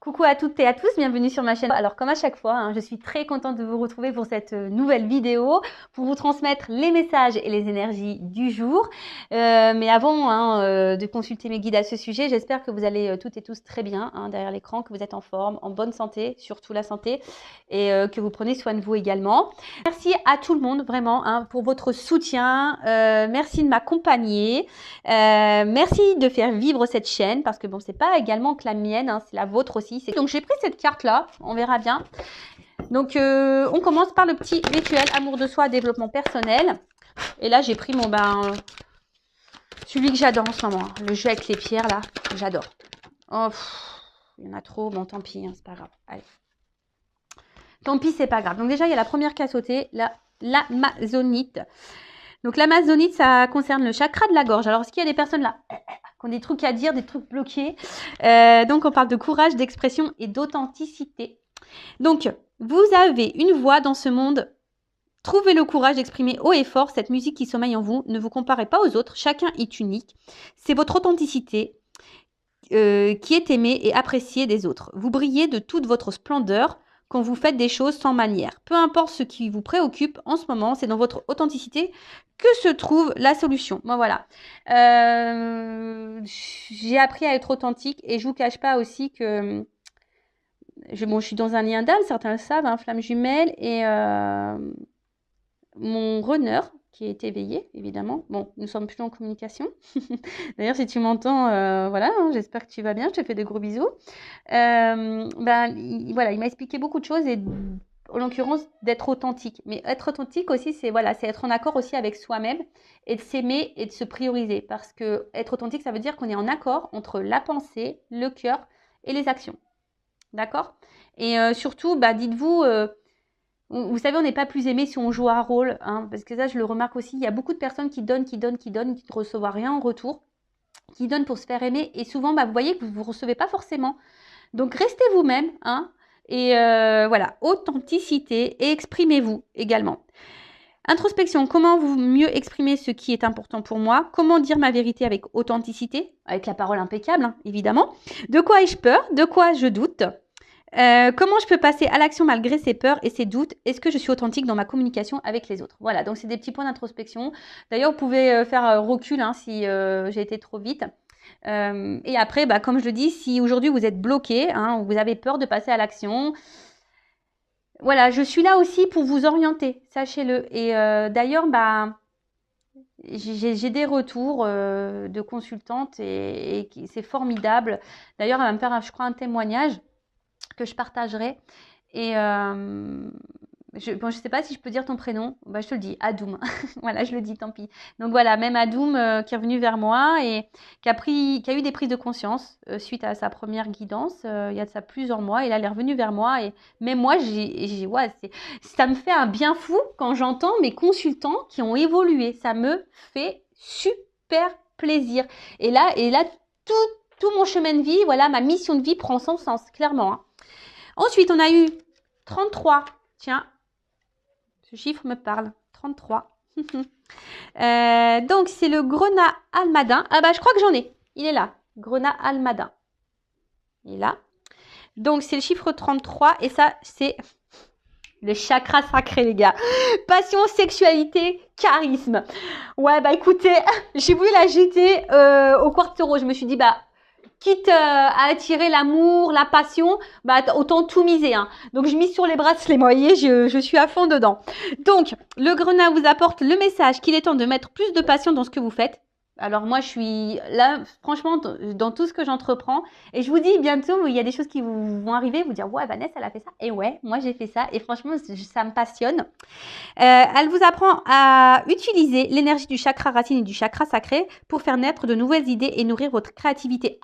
Coucou à toutes et à tous, bienvenue sur ma chaîne. Alors comme à chaque fois, je suis très contente de vous retrouver pour cette nouvelle vidéo, pour vous transmettre les messages et les énergies du jour. Mais avant de consulter mes guides à ce sujet, j'espère que vous allez toutes et tous très bien derrière l'écran, que vous êtes en forme, en bonne santé, surtout la santé, et que vous prenez soin de vous également. Merci à tout le monde vraiment pour votre soutien, merci de m'accompagner, merci de faire vivre cette chaîne, parce que bon, c'est pas également que la mienne, c'est la vôtre aussi. Donc j'ai pris cette carte là, on verra bien. Donc on commence par le petit rituel amour de soi, développement personnel. Et là j'ai pris mon celui que j'adore en ce moment, le jeu avec les pierres là, j'adore. Oh, il y en a trop, bon tant pis, c'est pas grave. Allez. Tant pis, c'est pas grave. Donc déjà il y a la première qui a sauté, l'amazonite. Donc l'amazonite, ça concerne le chakra de la gorge. Alors est-ce qu'il y a des personnes là qui ont des trucs à dire, des trucs bloqués? Donc on parle de courage, d'expression et d'authenticité. Donc vous avez une voix dans ce monde. Trouvez le courage d'exprimer haut et fort cette musique qui sommeille en vous. Ne vous comparez pas aux autres, chacun est unique. C'est votre authenticité qui est aimée et appréciée des autres. Vous brillez de toute votre splendeur quand vous faites des choses sans manière. Peu importe ce qui vous préoccupe en ce moment, c'est dans votre authenticité que se trouve la solution. Bon, voilà. J'ai appris à être authentique et je vous cache pas aussi que je suis dans un lien d'âme, certains le savent, flamme jumelle, et mon runner qui est éveillé, évidemment. Bon, nous sommes plus en communication. D'ailleurs, si tu m'entends, voilà, j'espère que tu vas bien. Je te fais de gros bisous. Voilà, il m'a expliqué beaucoup de choses et en l'occurrence d'être authentique. Mais être authentique aussi, c'est être en accord aussi avec soi-même et de s'aimer et de se prioriser. Parce que être authentique, ça veut dire qu'on est en accord entre la pensée, le cœur et les actions. D'accord? Et surtout, dites-vous... vous savez, on n'est pas plus aimé si on joue un rôle, parce que ça, je le remarque aussi. Il y a beaucoup de personnes qui donnent, qui ne reçoivent rien en retour, qui donnent pour se faire aimer. Et souvent, vous voyez que vous ne recevez pas forcément. Donc, restez vous-même, et voilà, authenticité, et exprimez-vous également. Introspection, comment mieux exprimer ce qui est important pour moi? Comment dire ma vérité avec authenticité? Avec la parole impeccable, évidemment. De quoi ai-je peur? De quoi je doute? Comment je peux passer à l'action malgré ces peurs et ces doutes? Est-ce que je suis authentique dans ma communication avec les autres? Voilà, donc c'est des petits points d'introspection. D'ailleurs, vous pouvez faire recul si j'ai été trop vite. Et après, comme je le dis, si aujourd'hui vous êtes bloqué, vous avez peur de passer à l'action, voilà, je suis là aussi pour vous orienter, sachez-le. Et d'ailleurs, j'ai des retours de consultantes et c'est formidable. D'ailleurs, elle va me faire, je crois, un témoignage que je partagerai. Et je ne sais pas si je peux dire ton prénom. Je te le dis, Adoum. Voilà, je le dis, tant pis. Donc voilà, même Adoum qui est revenu vers moi et qui a eu des prises de conscience suite à sa première guidance il y a de ça plusieurs mois. Et là, elle est revenue vers moi. Et même moi, ça me fait un bien fou quand j'entends mes consultants qui ont évolué. Ça me fait super plaisir. Et là tout mon chemin de vie, voilà, ma mission de vie prend son sens, clairement. Ensuite, on a eu 33. Tiens, ce chiffre me parle. 33. Donc, c'est le grenat almadin. Je crois que j'en ai. Il est là. Grenat almadin. Il est là. Donc, c'est le chiffre 33. Et ça, c'est le chakra sacré, les gars. Passion, sexualité, charisme. Ouais, écoutez, j'ai voulu la jeter au quartero. Je me suis dit, quitte à attirer l'amour, la passion, autant tout miser. Donc, je mise sur les bracelets. Vous voyez, je suis à fond dedans. Donc, le grenat vous apporte le message qu'il est temps de mettre plus de passion dans ce que vous faites. Alors, moi, je suis là, franchement, dans tout ce que j'entreprends. Et je vous dis, bientôt, il y a des choses qui vont arriver. Vous dire, ouais, Vanessa, elle a fait ça. Et ouais, moi, j'ai fait ça. Et franchement, ça me passionne. Elle vous apprend à utiliser l'énergie du chakra racine et du chakra sacré pour faire naître de nouvelles idées et nourrir votre créativité.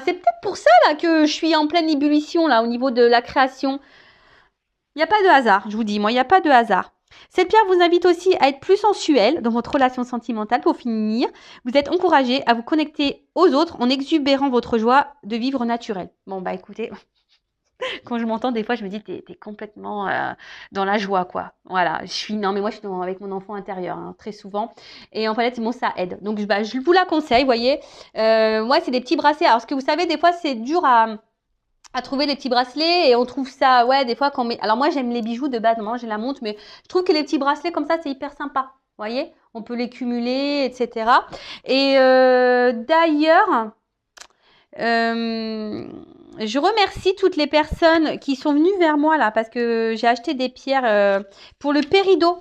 C'est peut-être pour ça là que je suis en pleine ébullition là au niveau de la création. Il n'y a pas de hasard, je vous dis, moi, il n'y a pas de hasard. Cette pierre vous invite aussi à être plus sensuel dans votre relation sentimentale. Pour finir, vous êtes encouragé à vous connecter aux autres en exubérant votre joie de vivre naturel. Bon, écoutez, quand je m'entends, des fois, je me dis, t'es complètement dans la joie, quoi. Voilà, non, mais moi, je suis avec mon enfant intérieur, très souvent. Et en fait, ça aide. Donc, je vous la conseille, vous voyez. Moi, c'est des petits bracelets. Alors, ce que vous savez, des fois, c'est dur à trouver les petits bracelets et on trouve ça, ouais, des fois quand on met... Alors moi j'aime les bijoux de base, moi j'ai la montre, mais je trouve que les petits bracelets comme ça c'est hyper sympa, vous voyez, on peut les cumuler, etc. Et d'ailleurs, je remercie toutes les personnes qui sont venues vers moi là parce que j'ai acheté des pierres pour le péridot.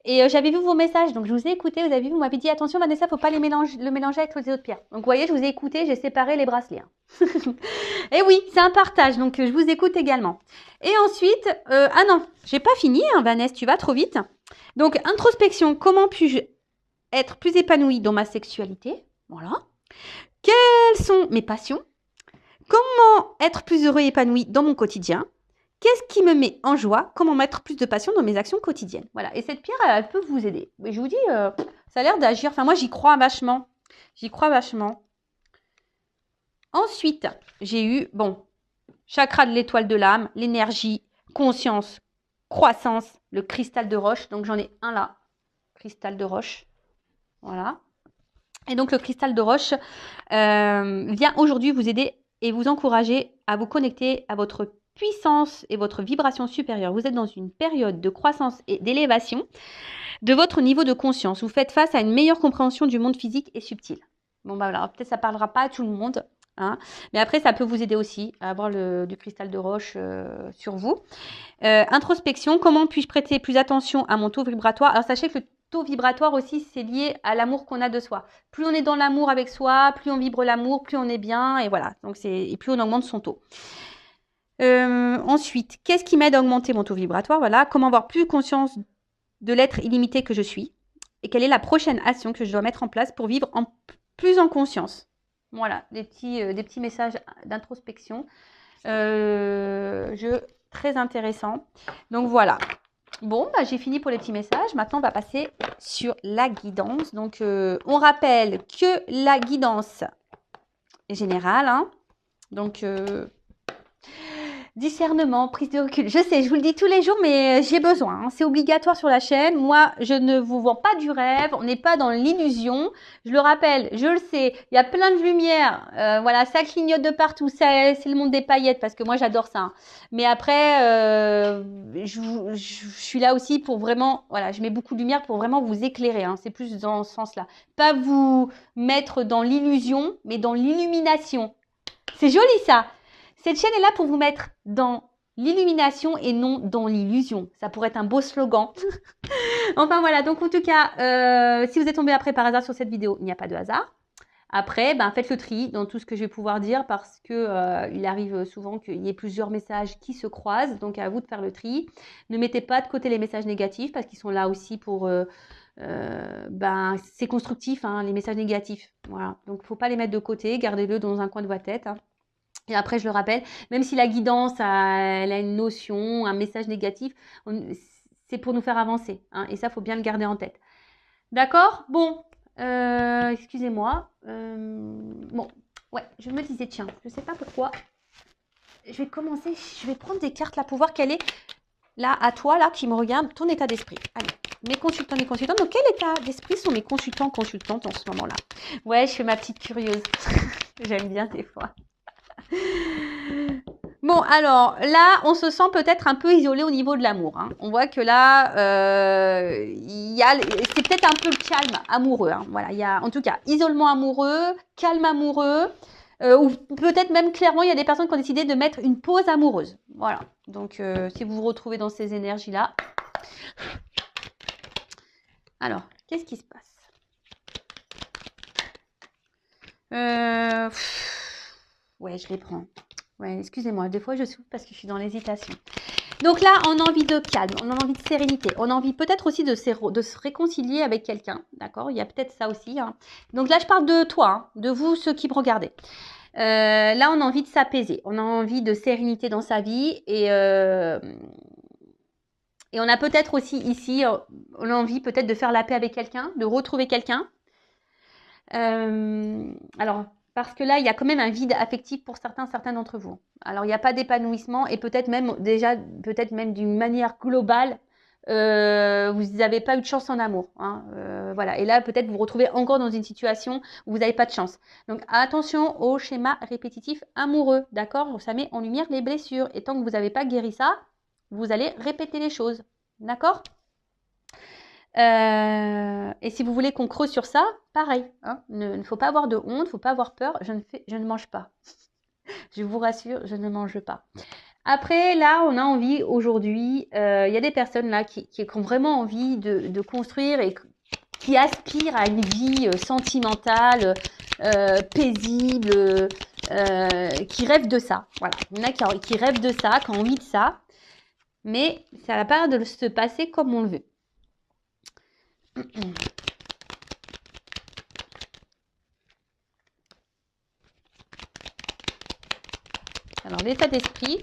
Et j'avais vu vos messages, donc je vous ai écouté, vous avez vu, vous m'avez dit attention Vanessa, faut pas le mélanger avec les autres pierres. Donc vous voyez, je vous ai écouté, j'ai séparé les bracelets. Hein. Et oui, c'est un partage, donc je vous écoute également. Et ensuite, ah non, j'ai pas fini, hein, Vanessa, tu vas trop vite. Donc introspection, comment puis-je être plus épanouie dans ma sexualité? Voilà. Quelles sont mes passions? Comment être plus heureux et épanoui dans mon quotidien? Qu'est-ce qui me met en joie? Comment mettre plus de passion dans mes actions quotidiennes? Voilà. Et cette pierre, elle peut vous aider. Mais je vous dis, ça a l'air d'agir. Enfin, moi, j'y crois vachement. J'y crois vachement. Ensuite, j'ai eu, bon, chakra de l'étoile de l'âme, l'énergie, conscience, croissance, le cristal de roche. Donc, j'en ai un là. Cristal de roche. Voilà. Et donc, le cristal de roche vient aujourd'hui vous aider et vous encourager à vous connecter à votre puissance et votre vibration supérieure. Vous êtes dans une période de croissance et d'élévation de votre niveau de conscience. Vous faites face à une meilleure compréhension du monde physique et subtil. Bon, bah voilà, peut-être ça ne parlera pas à tout le monde, hein, mais après, ça peut vous aider aussi à avoir du cristal de roche sur vous. Introspection, comment puis-je prêter plus attention à mon taux vibratoire? Alors, sachez que le taux vibratoire aussi, c'est lié à l'amour qu'on a de soi. Plus on est dans l'amour avec soi, plus on vibre l'amour, plus on est bien, et voilà. Donc, et plus on augmente son taux. Ensuite, qu'est-ce qui m'aide à augmenter mon taux vibratoire? Voilà, comment avoir plus conscience de l'être illimité que je suis et quelle est la prochaine action que je dois mettre en place pour vivre plus en conscience. Voilà, des petits messages d'introspection. Très intéressant. Donc voilà. Bon, bah, j'ai fini pour les petits messages. Maintenant, on va passer sur la guidance. Donc, on rappelle que la guidance est générale. Hein. Donc, discernement, prise de recul. Je sais, je vous le dis tous les jours, mais j'ai besoin. Hein. C'est obligatoire sur la chaîne. Moi, je ne vous vends pas du rêve. On n'est pas dans l'illusion. Je le rappelle, je le sais. Il y a plein de lumière. Voilà, ça clignote de partout. C'est le monde des paillettes parce que moi, j'adore ça. Hein. Mais après, je suis là aussi pour vraiment... Voilà, je mets beaucoup de lumière pour vraiment vous éclairer. Hein. C'est plus dans ce sens-là. Pas vous mettre dans l'illusion, mais dans l'illumination. C'est joli ça. Cette chaîne est là pour vous mettre dans l'illumination et non dans l'illusion. Ça pourrait être un beau slogan. Enfin voilà, donc en tout cas, si vous êtes tombé après par hasard sur cette vidéo, il n'y a pas de hasard. Après, ben, faites le tri dans tout ce que je vais pouvoir dire parce que il arrive souvent qu'il y ait plusieurs messages qui se croisent. Donc à vous de faire le tri. Ne mettez pas de côté les messages négatifs parce qu'ils sont là aussi pour... ben, c'est constructif, hein, les messages négatifs. Voilà. Donc il ne faut pas les mettre de côté. Gardez-le dans un coin de votre tête. Hein. Et après, je le rappelle, même si la guidance elle a une notion, un message négatif, c'est pour nous faire avancer. Hein, et ça, il faut bien le garder en tête. D'accord? Bon, excusez-moi. Bon, ouais, je me disais, tiens, je ne sais pas pourquoi. Je vais commencer, je vais prendre des cartes là pour voir quel est, là, à toi, là, qui me regarde, ton état d'esprit. Allez, mes consultants, mes consultantes. Donc, quel état d'esprit sont mes consultants, consultantes en ce moment-là? Ouais, je fais ma petite curieuse. J'aime bien des fois. Bon, alors là, on se sent peut-être un peu isolé au niveau de l'amour. Hein. On voit que là, c'est peut-être un peu le calme amoureux. Hein. Voilà, il y a en tout cas isolement amoureux, calme amoureux, ou peut-être même clairement, il y a des personnes qui ont décidé de mettre une pause amoureuse. Voilà, donc si vous vous retrouvez dans ces énergies-là. Alors, qu'est-ce qui se passe? Ouais, je les prends. Ouais, excusez-moi, des fois je souffle parce que je suis dans l'hésitation. Donc là, on a envie de calme, on a envie de sérénité, on a envie peut-être aussi de se réconcilier avec quelqu'un, d'accord? Il y a peut-être ça aussi. Hein. Donc là, je parle de toi, hein, de vous, ceux qui me regardez. Là, on a envie de s'apaiser, on a envie de sérénité dans sa vie et on a peut-être aussi ici, on a envie peut-être de faire la paix avec quelqu'un, de retrouver quelqu'un. Alors... Parce que là, il y a quand même un vide affectif pour certains d'entre vous. Alors, il n'y a pas d'épanouissement et peut-être même déjà, peut-être même d'une manière globale, vous n'avez pas eu de chance en amour. Hein, voilà. Et là, peut-être vous vous retrouvez encore dans une situation où vous n'avez pas de chance. Donc, attention au schéma répétitif amoureux, d'accord? Ça met en lumière les blessures. Et tant que vous n'avez pas guéri ça, vous allez répéter les choses, d'accord? Et si vous voulez qu'on creuse sur ça, pareil. Hein, il ne faut pas avoir de honte, il ne faut pas avoir peur. Je ne mange pas. Je vous rassure, je ne mange pas. Après, là, on a envie aujourd'hui, il y a des personnes là qui ont vraiment envie de construire et qui aspirent à une vie sentimentale, paisible, qui rêvent de ça. Voilà, il y en a qui rêvent de ça, qui ont envie de ça, mais ça n'a pas l'air de se passer comme on le veut. Alors, l'état d'esprit.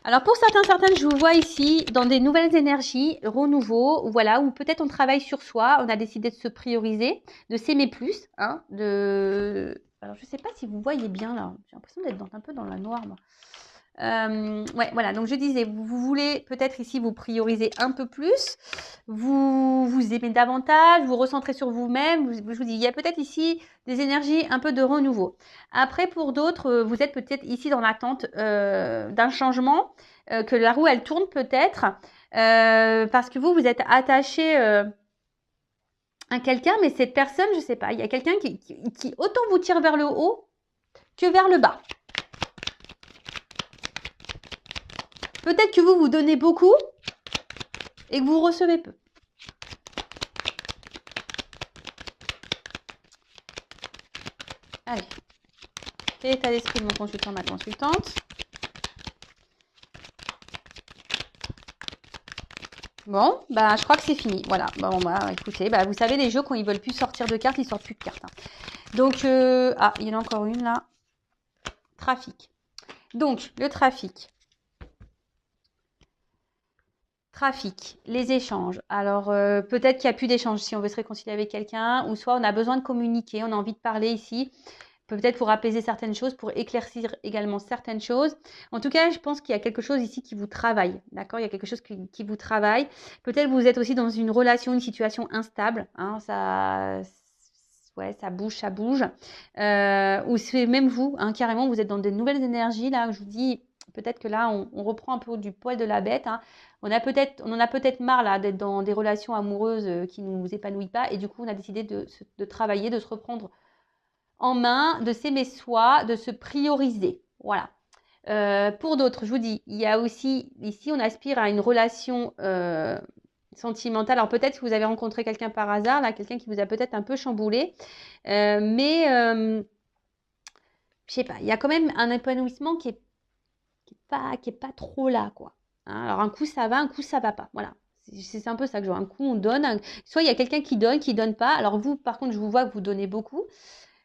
Alors, pour certaines, je vous vois ici dans des nouvelles énergies, renouveau, voilà, ou peut-être on travaille sur soi, on a décidé de se prioriser, de s'aimer plus, hein, Alors, je ne sais pas si vous voyez bien, là, j'ai l'impression d'être un peu dans la noire, moi. Ouais, voilà, donc je disais, vous voulez peut-être ici vous prioriser un peu plus, vous aimez davantage, vous recentrez sur vous-même, je vous dis, il y a peut-être ici des énergies un peu de renouveau. Après, pour d'autres, vous êtes peut-être ici dans l'attente d'un changement, que la roue, elle tourne peut-être, parce que vous êtes attaché à quelqu'un, mais cette personne, je ne sais pas, il y a quelqu'un qui autant vous tire vers le haut que vers le bas. Peut-être que vous donnez beaucoup et que vous recevez peu. Allez. Quel état d'esprit de mon consultant, ma consultante? Bon, bah, je crois que c'est fini. Voilà. Bon, bah, écoutez, bah, vous savez, les jeux, quand ils veulent plus sortir de cartes, ils sortent plus de cartes. Hein. Donc, ah, il y en a encore une là. Trafic. Donc, le trafic. Trafic, les échanges. Alors, peut-être qu'il n'y a plus d'échanges si on veut se réconcilier avec quelqu'un, ou soit on a besoin de communiquer, on a envie de parler ici, peut-être pour apaiser certaines choses, pour éclaircir également certaines choses. En tout cas, je pense qu'il y a quelque chose ici qui vous travaille, d'accord? Il y a quelque chose qui vous travaille. Peut-être vous êtes aussi dans une relation, une situation instable, hein, ouais, ça bouge. Ou c'est même vous, hein, carrément, vous êtes dans des nouvelles énergies, là, je vous dis, peut-être que là, on reprend un peu du poil de la bête, hein. On en a peut-être marre là d'être dans des relations amoureuses qui ne nous épanouissent pas, et du coup, on a décidé de travailler, de se reprendre en main, de s'aimer soi, de se prioriser. Voilà. Pour d'autres, je vous dis, il y a aussi, ici, on aspire à une relation sentimentale. Alors peut-être que vous avez rencontré quelqu'un par hasard, là, quelqu'un qui vous a peut-être un peu chamboulé, mais je sais pas, il y a quand même un épanouissement qui est pas trop là, quoi. Hein, alors un coup ça va, un coup ça va pas. Voilà. C'est un peu ça que je vois. Un coup on donne, soit il y a quelqu'un qui donne pas. Alors vous, par contre, je vous vois que vous donnez beaucoup.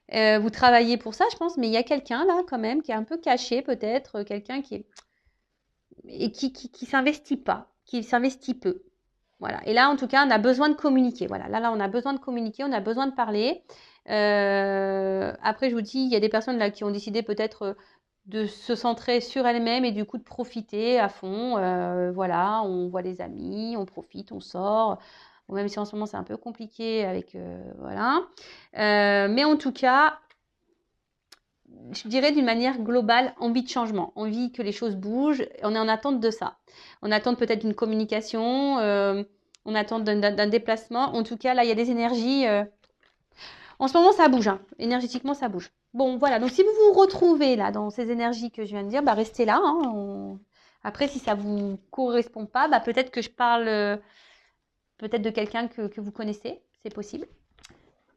Vous travaillez pour ça, je pense, mais il y a quelqu'un là quand même qui est un peu caché peut-être, quelqu'un qui est et qui s'investit pas, qui s'investit peu. Voilà. Et là, en tout cas, on a besoin de communiquer. Voilà. Là, on a besoin de communiquer, on a besoin de parler. Après, je vous dis, il y a des personnes là qui ont décidé peut-être de se centrer sur elles-mêmes et du coup de profiter à fond. Voilà, on voit les amis, on profite, on sort. Bon, même si en ce moment c'est un peu compliqué avec voilà. Mais en tout cas, je dirais d'une manière globale, envie de changement, envie que les choses bougent. On est en attente de ça. On attend peut-être d'une communication, on attend d'un déplacement. En tout cas, là, il y a des énergies. En ce moment, ça bouge. Hein. Énergétiquement, ça bouge. Bon, voilà. Donc, si vous vous retrouvez là dans ces énergies que je viens de dire, bah, restez là. Hein. Après, si ça ne vous correspond pas, bah, peut-être que je parle peut-être de quelqu'un que vous connaissez. C'est possible.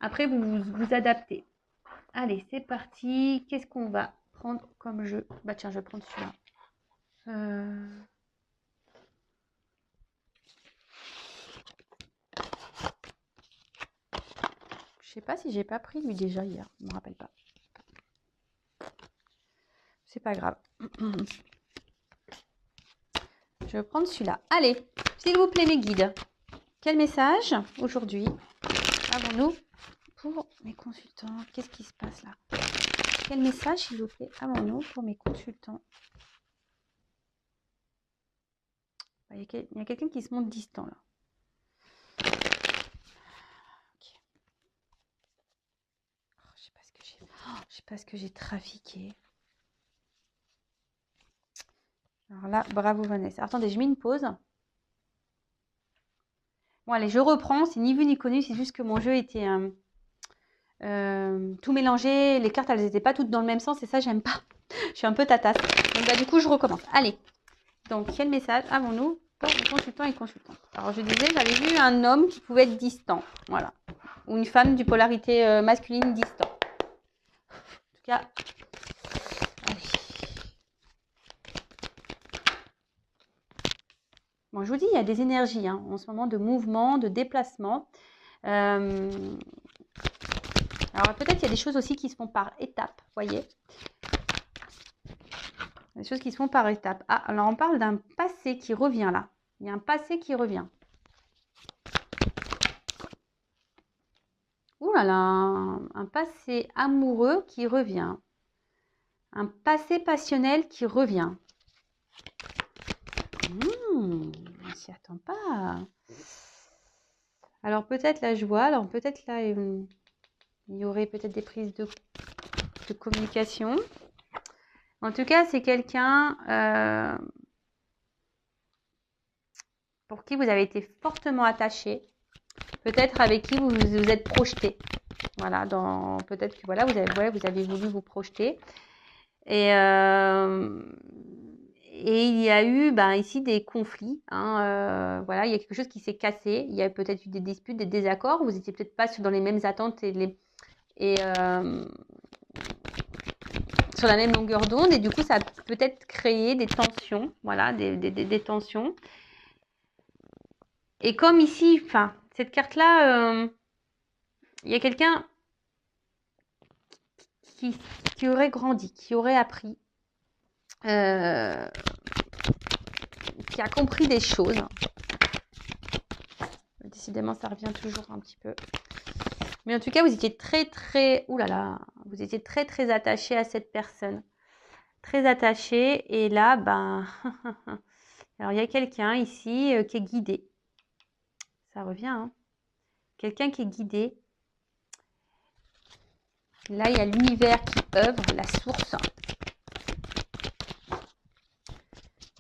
Après, vous adaptez. Allez, c'est parti. Qu'est-ce qu'on va prendre comme jeu? Bah tiens, je vais prendre celui-là. Je sais pas si j'ai pas pris lui déjà hier. Je me rappelle pas. C'est pas grave. Je vais prendre celui-là. Allez, s'il vous plaît mes guides. Quel message aujourd'hui avons-nous pour mes consultants? Qu'est-ce qui se passe là? Quel message, s'il vous plaît, avons-nous pour mes consultants? Il y a quelqu'un qui se montre distant là. Ok. Oh, je sais pas ce que j'ai. Oh, je sais pas ce que j'ai trafiqué. Alors là, bravo Vanessa. Attendez, je mets une pause. Bon allez, je reprends. C'est ni vu ni connu. C'est juste que mon jeu était tout mélangé. Les cartes, elles n'étaient pas toutes dans le même sens et ça, j'aime pas. Je suis un peu tatasse. Donc bah, du coup, je recommence. Allez. Donc, quel message avons-nous pour les consultants et consultantes? Alors, je disais, j'avais vu un homme qui pouvait être distant. Voilà. Ou une femme du polarité masculine distant. En tout cas, allez. Bon, je vous dis, il y a des énergies hein, en ce moment de mouvement, de déplacement. Alors, peut-être qu'il y a des choses aussi qui se font par étapes, voyez. Des choses qui se font par étapes. Ah, alors on parle d'un passé qui revient là. Il y a un passé qui revient. Ouh là là, un passé amoureux qui revient. Un passé passionnel qui revient. On s'y attend pas. Alors peut-être la joie, alors peut-être là il y aurait peut-être des prises de communication. En tout cas, c'est quelqu'un pour qui vous avez été fortement attaché. Peut-être avec qui vous vous êtes projeté. Voilà, peut-être que voilà, vous avez voulu vous projeter. Et il y a eu ici des conflits. Hein, voilà, il y a quelque chose qui s'est cassé. Il y a peut-être eu des disputes, des désaccords. Vous n'étiez peut-être pas dans les mêmes attentes et sur la même longueur d'onde. Et du coup, ça a peut-être créé des tensions. Voilà, des tensions. Et comme ici, enfin, cette carte-là, il y a quelqu'un qui aurait grandi, qui aurait appris, qui a compris des choses. Décidément, ça revient toujours un petit peu. Mais en tout cas, vous étiez vous étiez très attaché à cette personne. Très attaché. Et là, alors il y a quelqu'un ici qui est guidé. Ça revient, hein. Quelqu'un qui est guidé. Là, il y a l'univers qui œuvre, la source.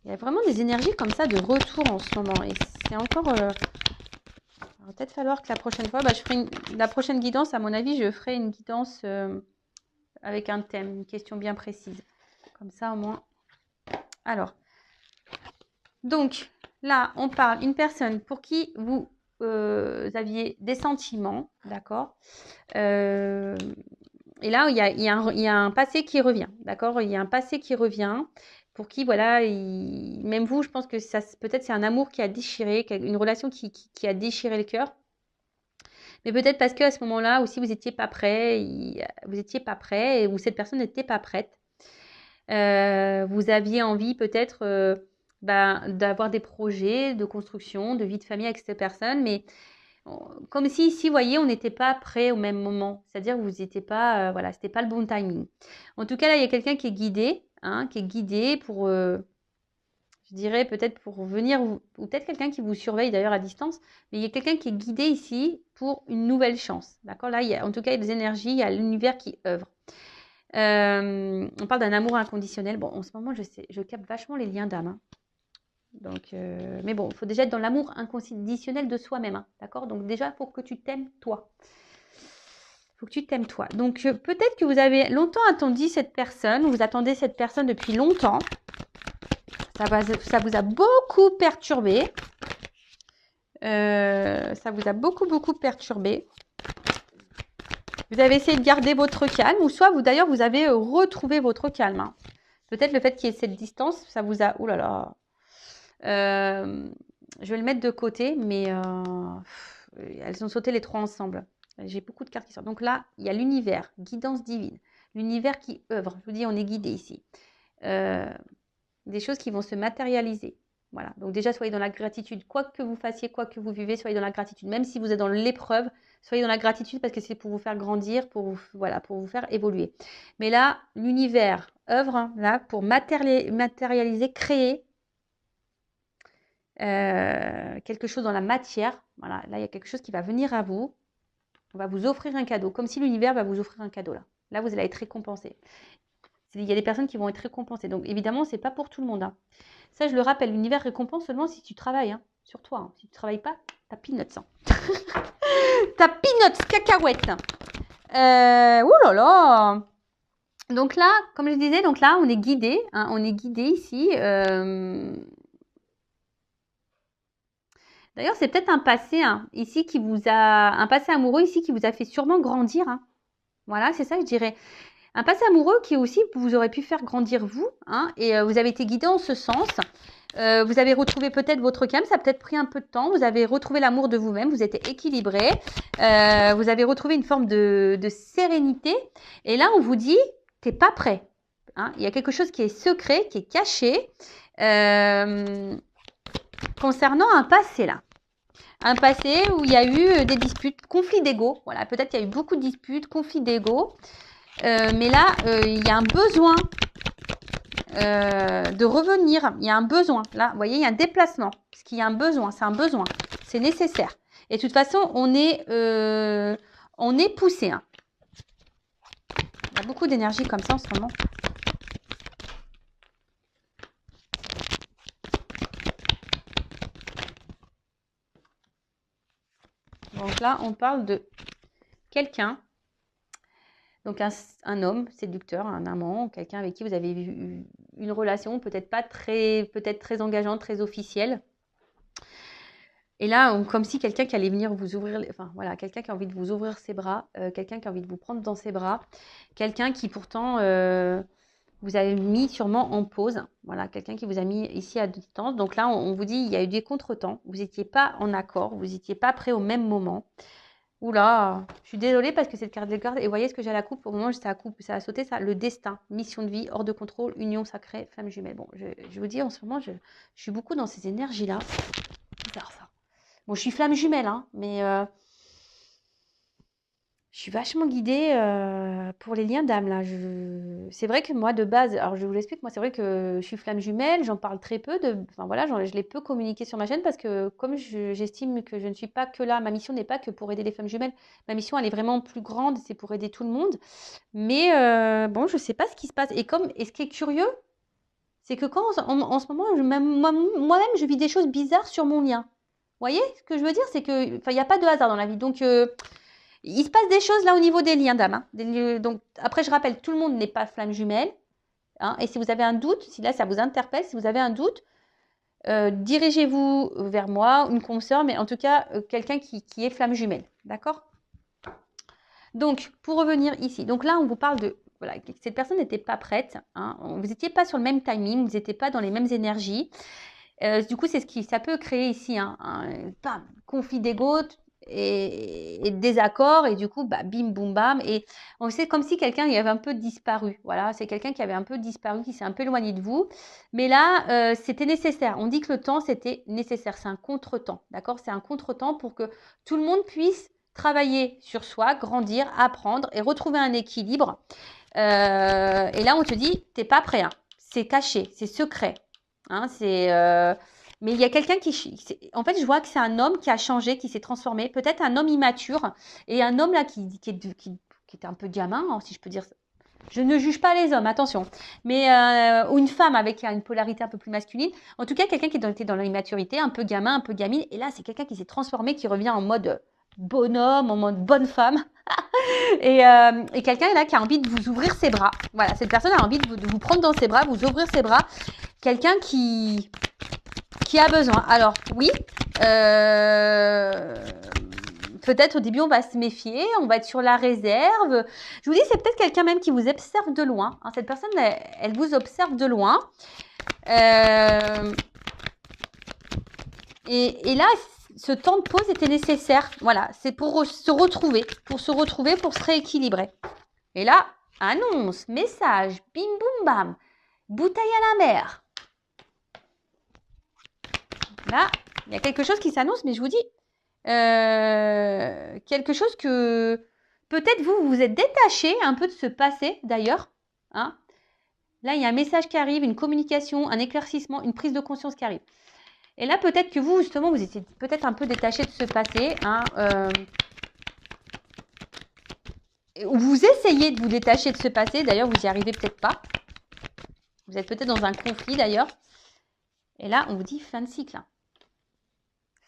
Il y a vraiment des énergies comme ça de retour en ce moment. Et c'est encore... il va peut-être falloir que la prochaine fois, je ferai la prochaine guidance, à mon avis, je ferai une guidance avec un thème, une question bien précise. Comme ça, au moins. Alors, donc, là, on parle d'une personne pour qui vous aviez des sentiments, d'accord. Et là, il y a un passé qui revient, d'accord. Il y a un passé qui revient pour qui, voilà, même vous, je pense que ça, peut-être c'est un amour qui a déchiré, une relation qui a déchiré le cœur. Mais peut-être parce qu'à ce moment-là aussi, vous n'étiez pas prêt, ou cette personne n'était pas prête. Vous aviez envie peut-être d'avoir des projets de construction, de vie de famille avec cette personne, mais comme si ici, vous voyez, on n'était pas prêt au même moment. C'est-à-dire que vous n'étiez pas, voilà, c'était pas le bon timing. En tout cas, là, il y a quelqu'un qui est guidé, hein, pour, je dirais peut-être pour venir, ou peut-être quelqu'un qui vous surveille d'ailleurs à distance, mais il y a quelqu'un qui est guidé ici pour une nouvelle chance. D'accord. Là, en tout cas, il y a des énergies, il y a l'univers qui œuvre. On parle d'un amour inconditionnel. Bon, en ce moment, je capte vachement les liens d'âme. Hein. Donc, mais bon, il faut déjà être dans l'amour inconditionnel de soi-même. Hein, d'accord. Donc déjà, il faut que tu t'aimes toi. Il faut que tu t'aimes toi. Donc, peut-être que vous avez longtemps attendu cette personne, ou vous attendez cette personne depuis longtemps. Ça vous a beaucoup perturbé. Ça vous a beaucoup perturbé. Vous avez essayé de garder votre calme, ou soit d'ailleurs vous avez retrouvé votre calme. Hein. Peut-être le fait qu'il y ait cette distance, ça vous a... Ouh là là. Je vais le mettre de côté, mais elles ont sauté les trois ensemble. J'ai beaucoup de cartes qui sortent. Donc là, il y a l'univers, guidance divine. L'univers qui œuvre. Je vous dis, on est guidé ici. Des choses qui vont se matérialiser. Voilà. Donc déjà, soyez dans la gratitude. Quoi que vous fassiez, quoi que vous vivez, soyez dans la gratitude. Même si vous êtes dans l'épreuve, soyez dans la gratitude parce que c'est pour vous faire grandir, pour vous faire évoluer. Mais là, l'univers œuvre là pour matérialiser, créer quelque chose dans la matière. Voilà, là, il y a quelque chose qui va venir à vous. On va vous offrir un cadeau, comme si l'univers va vous offrir un cadeau là. Là, vous allez être récompensé. Il y a des personnes qui vont être récompensées. Donc, évidemment, ce n'est pas pour tout le monde. Hein. Ça, je le rappelle, l'univers récompense seulement si tu travailles hein, sur toi. Hein. Si tu ne travailles pas, t'as peanuts. Hein. T'as peanuts, cacahuètes. Ouh là là. Donc là, comme je disais, donc là, on est guidé. Hein, on est guidé ici. D'ailleurs, c'est peut-être un passé hein, ici qui vous a... Un passé amoureux ici qui vous a fait sûrement grandir. Hein. Voilà, c'est ça que je dirais. Un passé amoureux qui aussi vous aurait pu faire grandir vous. Hein, et vous avez été guidé en ce sens. Vous avez retrouvé peut-être votre calme, ça a peut-être pris un peu de temps. Vous avez retrouvé l'amour de vous-même, vous êtes équilibré. Vous avez retrouvé une forme de sérénité. Et là, on vous dit, t'es pas prêt. Hein, il y a quelque chose qui est secret, qui est caché. Concernant un passé là. Un passé où il y a eu des disputes, conflits d'ego. Voilà, peut-être qu'il y a eu beaucoup de disputes, conflits d'ego. Mais là, il y a un besoin de revenir. Il y a un besoin. Là, vous voyez, il y a un déplacement. Parce qu'il y a un besoin. C'est un besoin. C'est nécessaire. Et de toute façon, on est poussé. Hein. Il y a beaucoup d'énergie comme ça en ce moment. Donc là, on parle de quelqu'un, donc un homme séducteur, un amant, quelqu'un avec qui vous avez eu une relation peut-être très engageante, très officielle. Et là, comme si quelqu'un qui allait venir vous ouvrir, enfin voilà, quelqu'un qui a envie de vous ouvrir ses bras, quelqu'un qui a envie de vous prendre dans ses bras, quelqu'un qui pourtant vous avez mis sûrement en pause, voilà, quelqu'un qui vous a mis ici à distance. Donc là, on vous dit, il y a eu des contretemps, vous n'étiez pas en accord, vous n'étiez pas prêts au même moment. Oula, je suis désolée parce que cette carte de garde, et vous voyez ce que j'ai à la coupe, au moment où ça a sauté, ça, le destin, mission de vie, hors de contrôle, union sacrée, femme jumelle. Bon, je vous dis, en ce moment, je suis beaucoup dans ces énergies-là. Bizarre ça. Bon, je suis flamme jumelle, hein, mais je suis vachement guidée pour les liens d'âme, là. C'est vrai que moi, de base, alors je vous l'explique, moi, c'est vrai que je suis flamme jumelle, j'en parle très peu, enfin voilà, je l'ai peu communiqué sur ma chaîne parce que comme j'estime que je ne suis pas que là, ma mission n'est pas que pour aider les femmes jumelles, ma mission, elle est vraiment plus grande, c'est pour aider tout le monde. Mais bon, je ne sais pas ce qui se passe. Et ce qui est curieux, c'est que quand en ce moment, moi-même, je vis des choses bizarres sur mon lien. Vous voyez ce que je veux dire? C'est que, enfin, il n'y a pas de hasard dans la vie. Donc, il se passe des choses là au niveau des liens d'âme. Hein. Donc, après, je rappelle, tout le monde n'est pas flamme jumelle. Hein, et si vous avez un doute, si là, ça vous interpelle, si vous avez un doute, dirigez-vous vers moi, une consoeur, mais en tout cas, quelqu'un qui est flamme jumelle. D'accord? Donc, pour revenir ici. Donc là, on vous parle de... Voilà, cette personne n'était pas prête. Hein, vous n'étiez pas sur le même timing, vous n'étiez pas dans les mêmes énergies. Du coup, c'est ça peut créer ici un conflit d'ego et désaccord. Et du coup, bah, bim, boum, bam. Et c'est comme si quelqu'un avait un peu disparu. Voilà, c'est quelqu'un qui avait un peu disparu, qui s'est un peu éloigné de vous. Mais là, c'était nécessaire. On dit que le temps, c'était nécessaire. C'est un contre-temps. D'accord? C'est un contre-temps pour que tout le monde puisse travailler sur soi, grandir, apprendre et retrouver un équilibre. Et là, on te dit, t'es pas prêt. Hein. C'est caché, c'est secret. Hein, mais il y a quelqu'un en fait, je vois que c'est un homme qui a changé, qui s'est transformé. Peut-être un homme immature et un homme là qui était un peu gamin, hein, si je peux dire ça. Je ne juge pas les hommes, attention. Mais ou une femme avec une polarité un peu plus masculine. En tout cas, quelqu'un qui était dans l'immaturité, un peu gamin, un peu gamine. Et là, c'est quelqu'un qui s'est transformé, qui revient en mode bonhomme, en mode bonne femme. et quelqu'un là qui a envie de vous ouvrir ses bras. Voilà, cette personne a envie de vous prendre dans ses bras, vous ouvrir ses bras. Quelqu'un qui a besoin. Alors, oui, peut-être au début, on va se méfier, on va être sur la réserve. Je vous dis, c'est peut-être quelqu'un même qui vous observe de loin. Hein, cette personne, elle vous observe de loin. Et là, ce temps de pause était nécessaire. Voilà, c'est pour se retrouver, pour se rééquilibrer. Et là, annonce, message, bim, boum, bam, bouteille à la mer. Là, il y a quelque chose qui s'annonce, mais je vous dis, quelque chose que peut-être vous êtes détaché un peu de ce passé d'ailleurs. Hein. Là, il y a un message qui arrive, une communication, un éclaircissement, une prise de conscience qui arrive. Et là, peut-être que vous, justement, vous étiez peut-être un peu détaché de ce passé. Hein, vous essayez de vous détacher de ce passé. D'ailleurs, vous n'y arrivez peut-être pas. Vous êtes peut-être dans un conflit, d'ailleurs. Et là, on vous dit fin de cycle.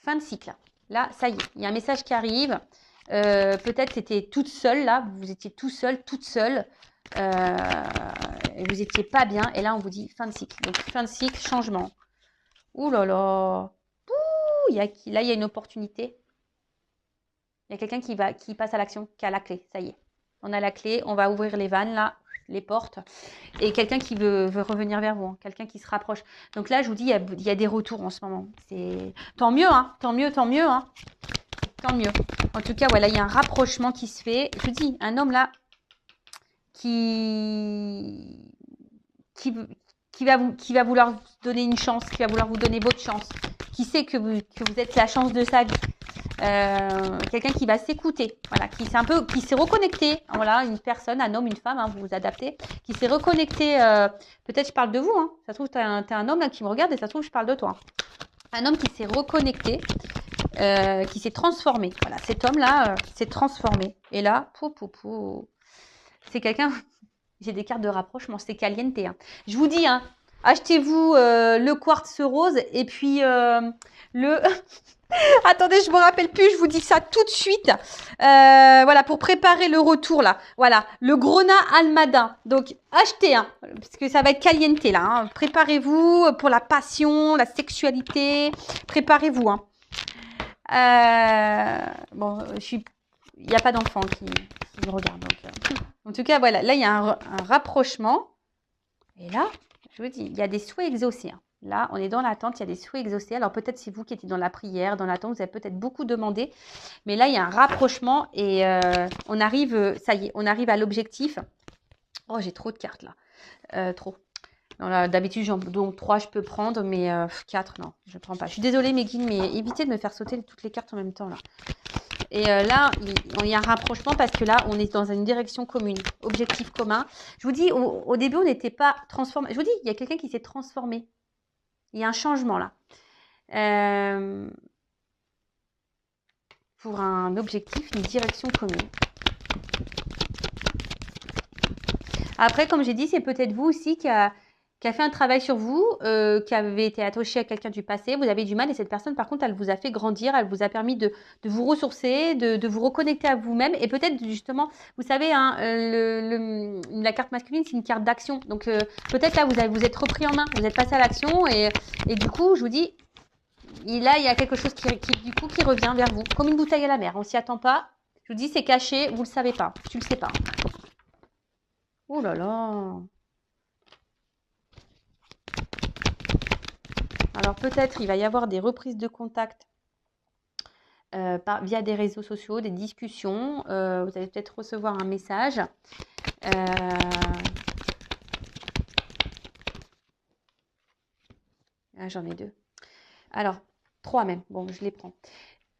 Fin de cycle. Là, ça y est, il y a un message qui arrive. Peut-être c'était toute seule, là. Vous étiez tout seul, toute seule. Et vous n'étiez pas bien. Et là, on vous dit fin de cycle. Donc, fin de cycle, changement. Ouh là là. Ouh, là, il y a une opportunité. Il y a quelqu'un qui passe à l'action, qui a la clé. Ça y est. On a la clé. On va ouvrir les vannes, là, les portes. Et quelqu'un qui veut revenir vers vous. Hein, quelqu'un qui se rapproche. Donc là, je vous dis, il y a des retours en ce moment. C'est tant mieux, hein. Tant mieux, tant mieux, hein. Tant mieux. En tout cas, voilà, il y a un rapprochement qui se fait. Je vous dis, un homme là qui va vouloir vous donner une chance, qui va vouloir vous donner votre chance, qui sait que vous êtes la chance de sa vie. Quelqu'un qui va s'écouter, voilà, qui s'est reconnecté, voilà, une personne, un homme, une femme, hein, vous vous adaptez, qui s'est reconnecté, peut-être je parle de vous, hein, ça se trouve t'es un homme là qui me regarde et ça se trouve je parle de toi. Un homme qui s'est reconnecté, qui s'est transformé, voilà, cet homme-là s'est transformé. Et là, c'est quelqu'un, j'ai des cartes de rapprochement, c'est caliente. Hein. Je vous dis, hein, achetez-vous le quartz rose et puis le... Attendez, je me rappelle plus, je vous dis ça tout de suite. Voilà, pour préparer le retour là. Voilà, le Grona Almada. Donc, achetez un, parce que ça va être caliente là. Hein. Préparez-vous pour la passion, la sexualité. Préparez-vous. Hein. Bon, il n'y a pas d'enfant qui me regarde. Donc, en tout cas, voilà, là, il y a un rapprochement. Et là, je vous dis, il y a des souhaits exaucés. Hein. Là, on est dans l'attente, il y a des souhaits exaucés. Alors, peut-être c'est vous qui étiez dans la prière, dans l'attente, vous avez peut-être beaucoup demandé. Mais là, il y a un rapprochement et on arrive, ça y est, on arrive à l'objectif. Oh, j'ai trop de cartes là. Trop. D'habitude, donc 3, je peux prendre, mais 4, non, je ne prends pas. Je suis désolée, mes guides, mais évitez de me faire sauter toutes les cartes en même temps. Là. Et là, il y a un rapprochement parce que là, on est dans une direction commune, objectif commun. Je vous dis, au début, on n'était pas transformé. Je vous dis, il y a quelqu'un qui s'est transformé. Il y a un changement là. Pour un objectif, une direction commune. Après, comme j'ai dit, c'est peut-être vous aussi qui a fait un travail sur vous, qui avez été attaché à quelqu'un du passé, vous avez du mal et cette personne, par contre, elle vous a fait grandir, elle vous a permis de vous ressourcer, de vous reconnecter à vous-même et peut-être justement, vous savez, hein, la carte masculine, c'est une carte d'action. Donc, peut-être là, vous êtes repris en main, vous êtes passé à l'action et du coup, je vous dis, là, il y a quelque chose qui revient vers vous, comme une bouteille à la mer. On s'y attend pas. Je vous dis, c'est caché, vous le savez pas, tu le sais pas. Oh là là. Alors peut-être il va y avoir des reprises de contact via des réseaux sociaux, des discussions. Vous allez peut-être recevoir un message. J'en ai 2. Alors, 3 même. Bon, je les prends.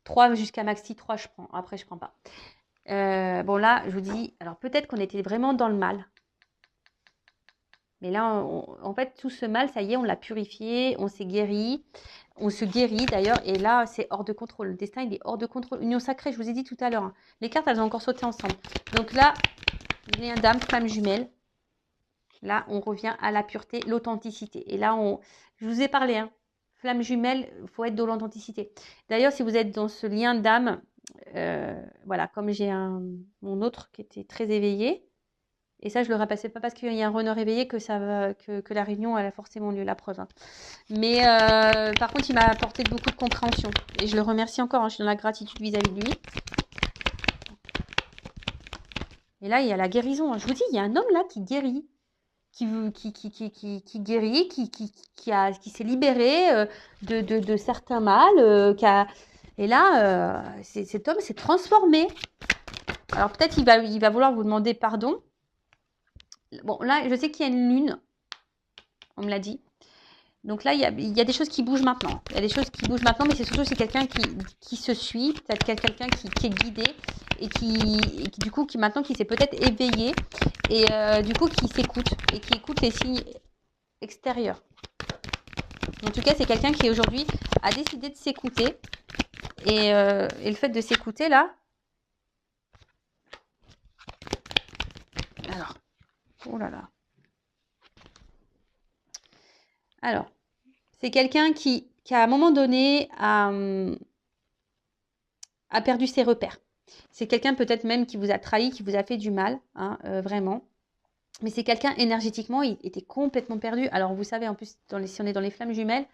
3 jusqu'à maxi 3, je prends. Après, je prends pas. Bon, là, je vous dis, alors peut-être qu'on était vraiment dans le mal. Mais là, en fait, tout ce mal, ça y est, on l'a purifié, on s'est guéri, on se guérit d'ailleurs. Et là, c'est hors de contrôle. Le destin, il est hors de contrôle. Union sacrée, je vous ai dit tout à l'heure. Hein. Les cartes, elles ont encore sauté ensemble. Donc là, lien d'âme, flamme jumelle. Là, on revient à la pureté, l'authenticité. Et là, je vous ai parlé, hein. Flamme jumelle, il faut être dans l'authenticité. D'ailleurs, si vous êtes dans ce lien d'âme, voilà, comme j'ai mon autre qui était très éveillé, et ça, je ne le repassais pas parce qu'il y a un renard réveillé que la réunion elle a forcément lieu, la preuve. Hein. Mais par contre, il m'a apporté beaucoup de compréhension. Et je le remercie encore, hein, je suis dans la gratitude vis-à-vis de lui. Et là, il y a la guérison. Hein. Je vous dis, il y a un homme là qui guérit. Qui guérit, qui s'est libéré de certains mâles. Et là, cet homme s'est transformé. Alors peut-être il va vouloir vous demander pardon. Bon, là, je sais qu'il y a une lune. On me l'a dit. Donc là, il y a des choses qui bougent maintenant. Il y a des choses qui bougent maintenant, mais c'est surtout c'est quelqu'un qui se suit, peut-être quelqu'un qui est guidé et qui du coup, maintenant, qui s'est peut-être éveillé et du coup, qui s'écoute et qui écoute les signes extérieurs. En tout cas, c'est quelqu'un qui aujourd'hui a décidé de s'écouter. Et le fait de s'écouter là. Alors, oh là là. Alors, c'est quelqu'un qui à un moment donné a perdu ses repères. C'est quelqu'un peut-être même qui vous a trahi, qui vous a fait du mal, hein, vraiment. Mais c'est quelqu'un énergétiquement, il était complètement perdu. Alors vous savez, en plus, si on est dans les flammes jumelles,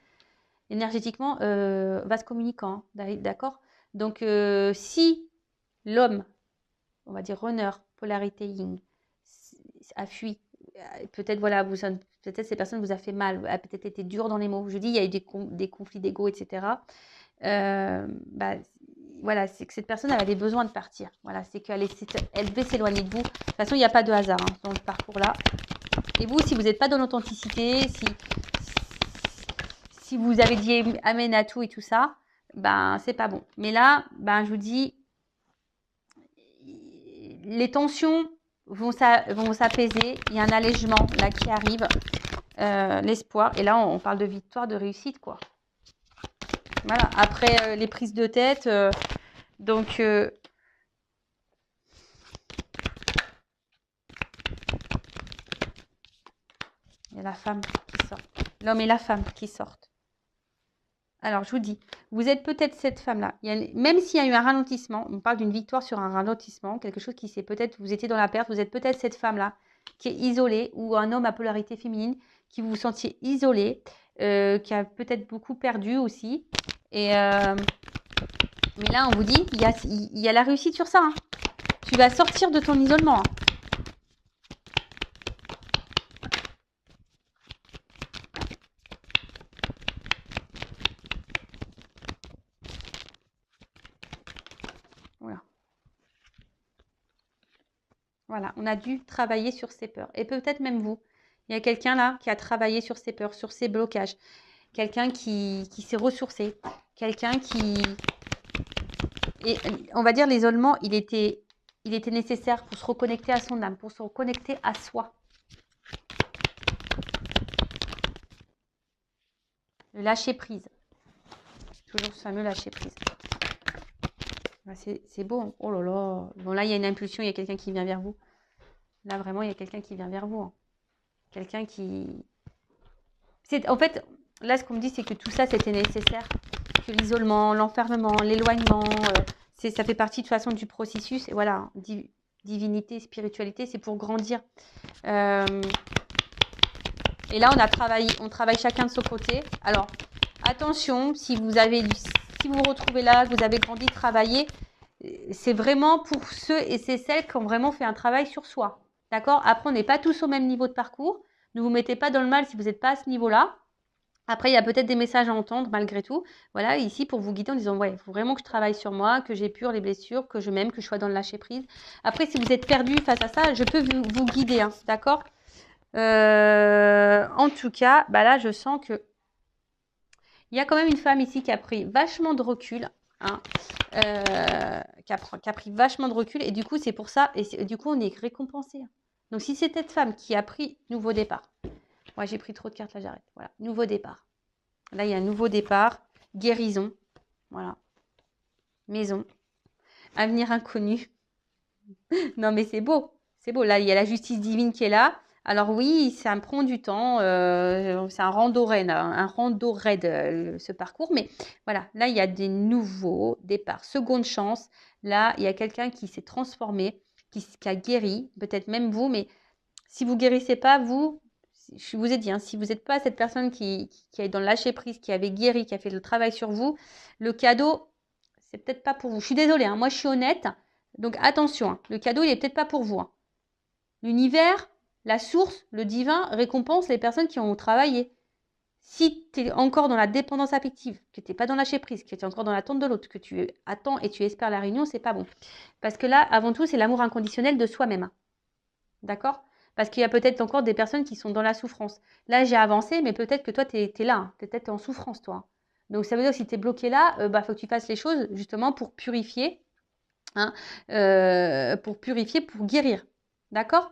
énergétiquement, vase communicant, hein, d'accord? Donc si l'homme, on va dire runner, polarité yin, a fui, peut-être voilà, peut-être ces personnes vous a fait mal, a peut-être été dur dans les mots. Je dis, il y a eu des conflits d'ego, etc. Bah, voilà, c'est que cette personne, elle avait besoin de partir. Voilà, c'est qu'elle elle devait s'éloigner de vous. De toute façon, il n'y a pas de hasard hein, dans ce parcours-là. Et vous, si vous n'êtes pas dans l'authenticité, si vous avez dit amen à tout et tout ça, ben c'est pas bon. Mais là, ben je vous dis, les tensions vont s'apaiser. Il y a un allègement là qui arrive, l'espoir. Et là, on parle de victoire, de réussite, quoi. Voilà. Après les prises de tête, donc il y a la femme qui sort. L'homme et la femme qui sortent. Alors, je vous dis, vous êtes peut-être cette femme-là. Même s'il y a eu un ralentissement, on parle d'une victoire sur un ralentissement, quelque chose qui s'est peut-être, vous étiez dans la perte, vous êtes peut-être cette femme-là qui est isolée, ou un homme à polarité féminine, qui vous sentiez isolé, qui a peut-être beaucoup perdu aussi. Et mais là, on vous dit, il y a la réussite sur ça. Hein. Tu vas sortir de ton isolement. Hein. Voilà. Voilà, on a dû travailler sur ses peurs. Et peut-être même vous. Il y a quelqu'un là qui a travaillé sur ses peurs, sur ses blocages. Quelqu'un qui s'est ressourcé. Quelqu'un qui... Et on va dire l'isolement, il était nécessaire pour se reconnecter à son âme, pour se reconnecter à soi. Le lâcher prise. Toujours ce fameux lâcher prise. C'est beau. Hein. Oh là là. Bon là, il y a une impulsion, il y a quelqu'un qui vient vers vous. Là, vraiment, il y a quelqu'un qui vient vers vous. Hein. Quelqu'un qui... En fait, là, ce qu'on me dit, c'est que tout ça, c'était nécessaire. Que l'isolement, l'enfermement, l'éloignement, ça fait partie de toute façon du processus. Et voilà, divinité, spiritualité, c'est pour grandir. Et là, on travaille chacun de son côté. Alors, attention, si vous vous retrouvez là, que vous avez grandi, travaillé, c'est vraiment pour ceux et celles qui ont vraiment fait un travail sur soi. D'accord? Après, on n'est pas tous au même niveau de parcours. Ne vous mettez pas dans le mal si vous n'êtes pas à ce niveau-là. Après, il y a peut-être des messages à entendre malgré tout. Voilà, ici pour vous guider en disant, ouais, il faut vraiment que je travaille sur moi, que j'épure les blessures, que je m'aime, que je sois dans le lâcher prise. Après, si vous êtes perdu face à ça, je peux vous guider, hein, d'accord? En tout cas, bah là, je sens que il y a quand même une femme ici qui a pris vachement de recul, hein, qui a pris vachement de recul. Et du coup, c'est pour ça, et du coup, on est récompensé. Hein. Donc, si c'est cette femme qui a pris nouveau départ, ouais, j'ai pris trop de cartes, là, j'arrête. Voilà, nouveau départ. Là, il y a un nouveau départ, guérison, voilà, maison, avenir inconnu. Non, mais c'est beau, c'est beau. Là, il y a la justice divine qui est là. Alors oui, ça me prend du temps, c'est un rando raid, ce parcours. Mais voilà, là, il y a des nouveaux départs, seconde chance. Là, il y a quelqu'un qui s'est transformé, qui a guéri, peut-être même vous, mais si vous guérissez pas, je vous ai dit, hein, si vous n'êtes pas cette personne qui est dans le lâcher prise, qui avait guéri, qui a fait le travail sur vous, le cadeau, c'est peut-être pas pour vous. Je suis désolée, hein, moi je suis honnête, donc attention, hein, le cadeau il est peut-être pas pour vous. Hein. L'univers, la source, le divin récompense les personnes qui ont travaillé. Si tu es encore dans la dépendance affective, que tu n'es pas dans le lâcher prise, que tu es encore dans l'attente de l'autre, que tu attends et tu espères la réunion, c'est pas bon. Parce que là, avant tout, c'est l'amour inconditionnel de soi-même. Hein. D'accord ? Parce qu'il y a peut-être encore des personnes qui sont dans la souffrance. Là, j'ai avancé, mais peut-être que toi, tu es là. Hein. Tu es peut-être en souffrance, toi. Donc, ça veut dire que si tu es bloqué là, faut que tu fasses les choses justement pour purifier. Hein, pour guérir. D'accord?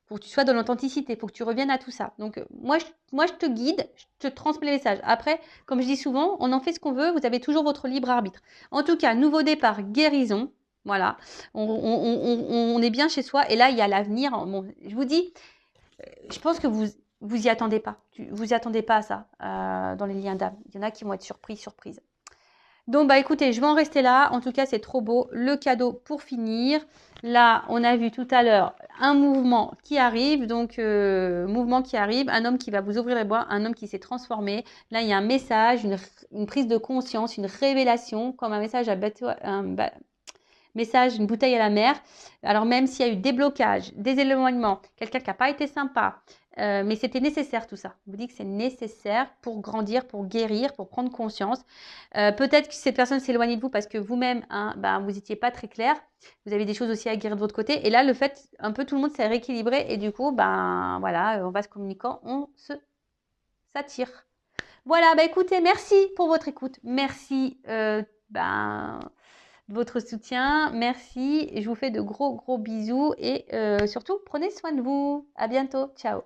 pour que tu sois dans l'authenticité, pour que tu reviennes à tout ça. Donc, moi, je te guide, je te transmets les messages. Après, comme je dis souvent, on en fait ce qu'on veut, vous avez toujours votre libre arbitre. En tout cas, nouveau départ, guérison. Voilà, on est bien chez soi et là, il y a l'avenir. Bon, je vous dis, je pense que vous y attendez pas. Vous y attendez pas à ça dans les liens d'âme. Il y en a qui vont être surprises. Donc, bah écoutez, je vais en rester là. En tout cas, c'est trop beau. Le cadeau pour finir. Là, on a vu tout à l'heure un mouvement qui arrive. Donc, mouvement qui arrive. Un homme qui va vous ouvrir les bras. Un homme qui s'est transformé. Là, il y a un message, une prise de conscience, une révélation, comme un message à bateau, message, une bouteille à la mer. Alors même s'il y a eu des blocages, des éloignements, quelqu'un qui n'a pas été sympa, mais c'était nécessaire tout ça. Je vous dis que c'est nécessaire pour grandir, pour guérir, pour prendre conscience. Peut-être que cette personne s'éloigne de vous parce que vous-même, hein, vous n'étiez pas très clair. Vous avez des choses aussi à guérir de votre côté. Et là, le fait, un peu tout le monde s'est rééquilibré et du coup, voilà, on va se communiquant, on s'attire. Voilà, écoutez, merci pour votre écoute. Merci, de votre soutien. Merci. Je vous fais de gros bisous et surtout, prenez soin de vous. À bientôt. Ciao.